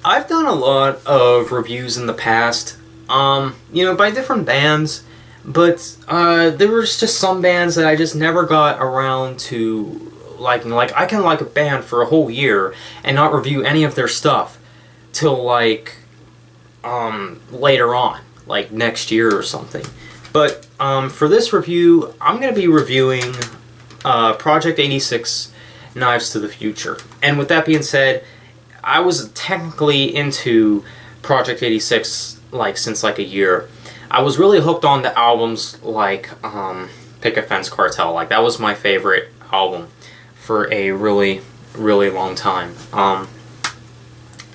I've done a lot of reviews in the past, by different bands, but there was just some bands that I just never got around to liking. Like, I can like a band for a whole year and not review any of their stuff till, like, later on, like next year or something. But for this review, I'm going to be reviewing Project 86 Knives to the Future. And with that being said, I was technically into Project 86 since a year. I was really hooked on the albums like Picket Fence Cartel. Like, that was my favorite album for a really, really long time. And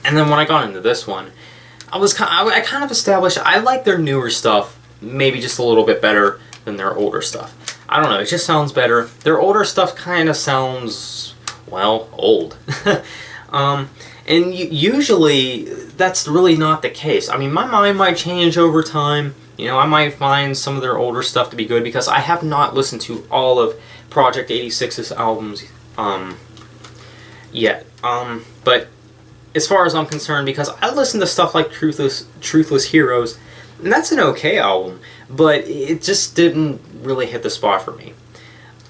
then when I got into this one, I kind of established I like their newer stuff maybe just a little bit better than their older stuff. I don't know, it just sounds better. Their older stuff kind of sounds, well, old. And usually that's really not the case. I mean, my mind might change over time. I might find some of their older stuff to be good because I have not listened to all of Project 86's albums yet. But as far as I'm concerned, because I listen to stuff like Truthless Heroes, and that's an okay album, but it just didn't really hit the spot for me.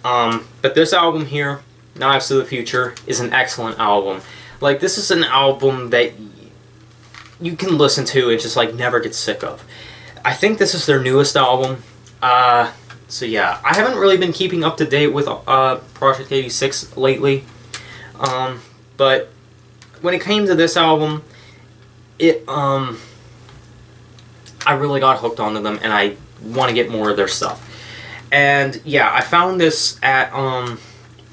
But this album here, Knives to the Future, is an excellent album. Like, this is an album that you can listen to and just, never get sick of. I think this is their newest album. So yeah, I haven't really been keeping up to date with Project 86 lately. But when it came to this album, I really got hooked onto them, and I want to get more of their stuff. And yeah, I found this at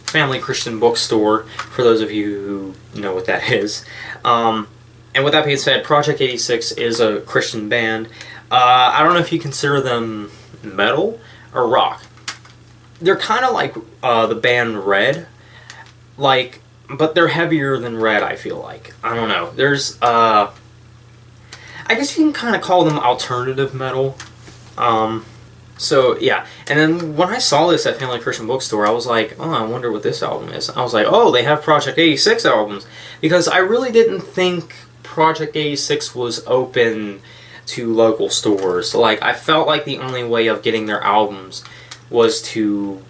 Family Christian Bookstore, for those of you who know what that is. And with that being said, Project 86 is a Christian band. I don't know if you consider them metal or rock. They're kind of like the band Red, but they're heavier than Red, I feel like. I don't know. There's, I guess you can kind of call them alternative metal. So, yeah. And then when I saw this at Family Christian Bookstore, I was like, oh, I wonder what this album is. I was like, oh, they have Project 86 albums. Because I really didn't think Project 86 was open to local stores. I felt like the only way of getting their albums was to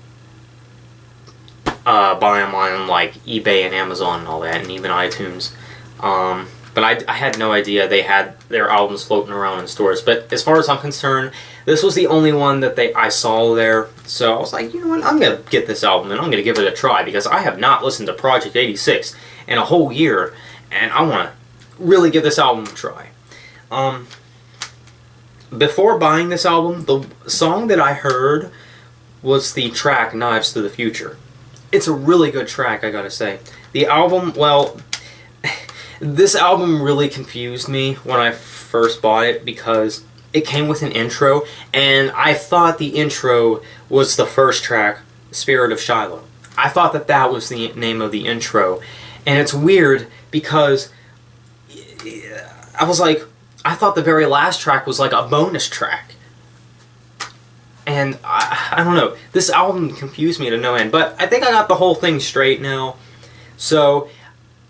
buy them on, eBay and Amazon and all that, and even iTunes. But I had no idea they had their albums floating around in stores. But as far as I'm concerned, this was the only one that I saw there. So I was like, you know what, I'm going to get this album and I'm going to give it a try, because I have not listened to Project 86 in a whole year, and I want to really give this album a try. Before buying this album, the song that I heard was the track Knives to the Future. It's a really good track, I gotta say. The album, well, this album really confused me when I first bought it, because it came with an intro, and I thought the intro was the first track, Spirit of Shiloh. I thought that was the name of the intro, and it's weird because I was like, I thought the very last track was a bonus track. And I don't know, this album confused me to no end, but I think I got the whole thing straight now. So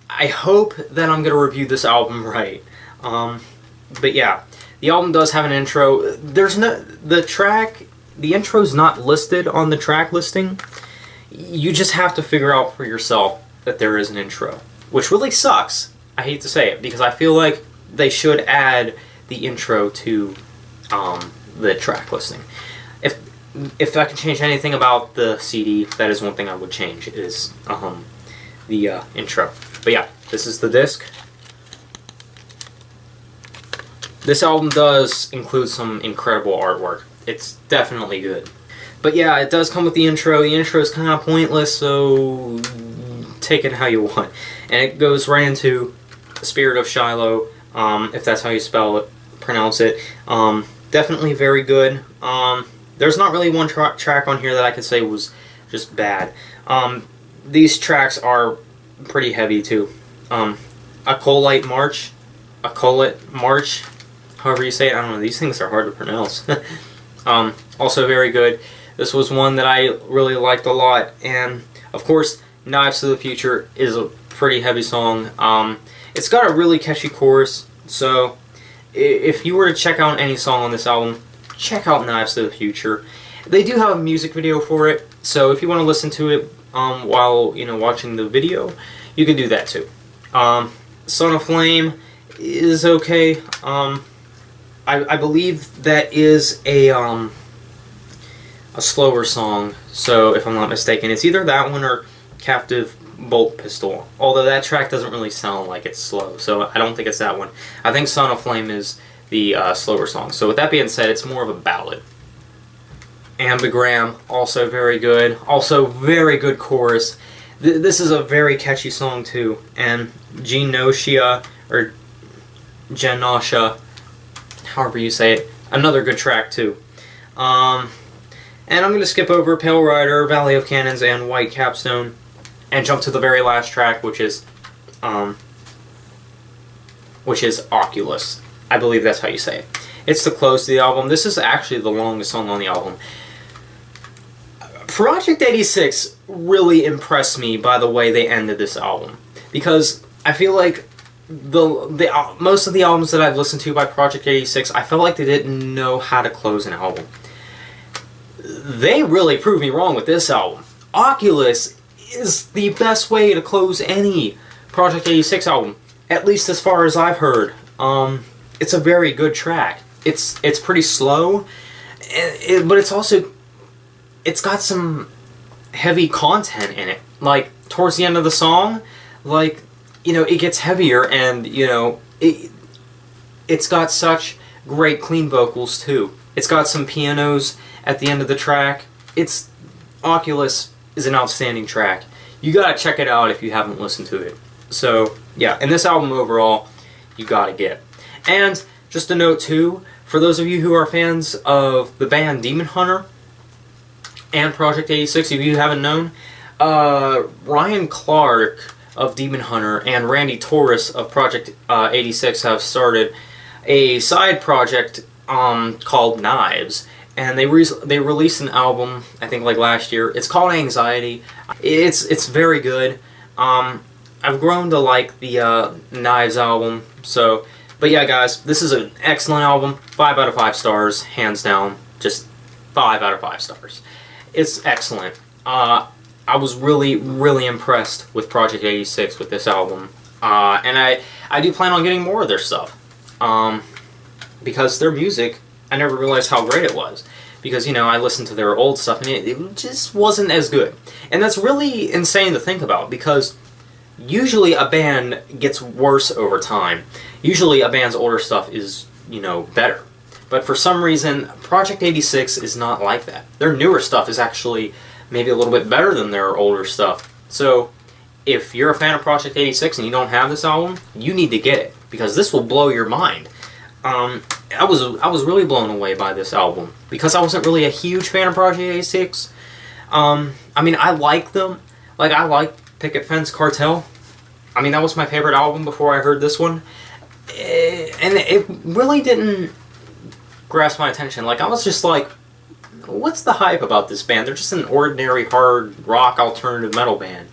I hope that I'm going to review this album right. But yeah, the album does have an intro. The intro's not listed on the track listing. You just have to figure out for yourself that there is an intro, which really sucks. I hate to say it, because I feel like they should add the intro to the track listing. If I can change anything about the CD, that is one thing I would change, is the intro. But yeah, this is the disc. This album does include some incredible artwork. It's definitely good. But yeah, it does come with the intro. The intro is kind of pointless, so take it how you want. And it goes right into the Spirit of Shiloh, if that's how you pronounce it. Definitely very good. There's not really one track on here that I could say was just bad. These tracks are pretty heavy too. Acolyte March, however you say it, I don't know, these things are hard to pronounce. Also very good. This was one that I really liked a lot, and of course, Knives to the Future is a pretty heavy song. It's got a really catchy chorus, so if you were to check out any song on this album, check out Knives to the Future. They do have a music video for it, so if you want to listen to it while watching the video, you can do that too. Son of Flame is okay. I believe that is a slower song, so if I'm not mistaken, it's either that one or Captive Bolt Pistol. Although that track doesn't really sound like it's slow, so I don't think it's that one. I think Son of Flame is the slower song. So with that being said, it's more of a ballad. Ambigram, also very good. Also very good chorus. This is a very catchy song too. And Genosha, or Genosha, however you say it, another good track too. And I'm going to skip over Pale Rider, Valley of Cannons, and White Capstone, and jump to the very last track, which is Oculus. I believe that's how you say it. It's the close to the album. This is actually the longest song on the album. Project 86 really impressed me by the way they ended this album, because I feel like most of the albums that I've listened to by Project 86, I felt like they didn't know how to close an album. They really proved me wrong with this album. Oculus is the best way to close any Project 86 album, at least as far as I've heard. It's a very good track. It's pretty slow, but it's got some heavy content in it. Like towards the end of the song, like it gets heavier, and it's got such great clean vocals too. It's got some pianos at the end of the track. Oculus is an outstanding track. You gotta check it out if you haven't listened to it. So yeah, and this album overall, you gotta get. And just a note too, for those of you who are fans of the band Demon Hunter and Project 86, if you haven't known, Ryan Clark of Demon Hunter and Randy Torres of Project 86 have started a side project called Knives, and they released an album, I think like last year. It's called Anxiety. It's very good. I've grown to like the Knives album. So, but yeah, guys, this is an excellent album. 5 out of 5 stars, hands down. Just 5 out of 5 stars. It's excellent. I was really, really impressed with Project 86 with this album, and I do plan on getting more of their stuff, because their music, I never realized how great it was, because I listened to their old stuff and it just wasn't as good, and that's really insane to think about, because usually a band gets worse over time. Usually a band's older stuff is better. But for some reason, Project 86 is not like that. Their newer stuff is actually maybe a little bit better than their older stuff. So, if you're a fan of Project 86 and you don't have this album, you need to get it, because this will blow your mind. I was really blown away by this album, because I wasn't really a huge fan of Project 86. I mean, I like them. Like, I like Picket Fence Cartel. I mean, that was my favorite album before I heard this one. And it really didn't grasp my attention. Like, I was just like, what's the hype about this band? They're just an ordinary hard rock alternative metal band.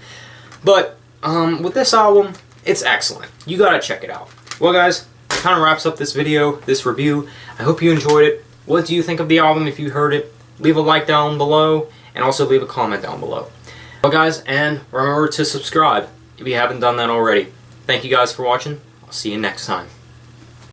But with this album, it's excellent. You gotta check it out. Well, guys, that kind of wraps up this video, this review. I hope you enjoyed it. What do you think of the album if you heard it? Leave a like down below, and also leave a comment down below. Well, guys, and remember to subscribe if you haven't done that already. Thank you guys for watching. I'll see you next time.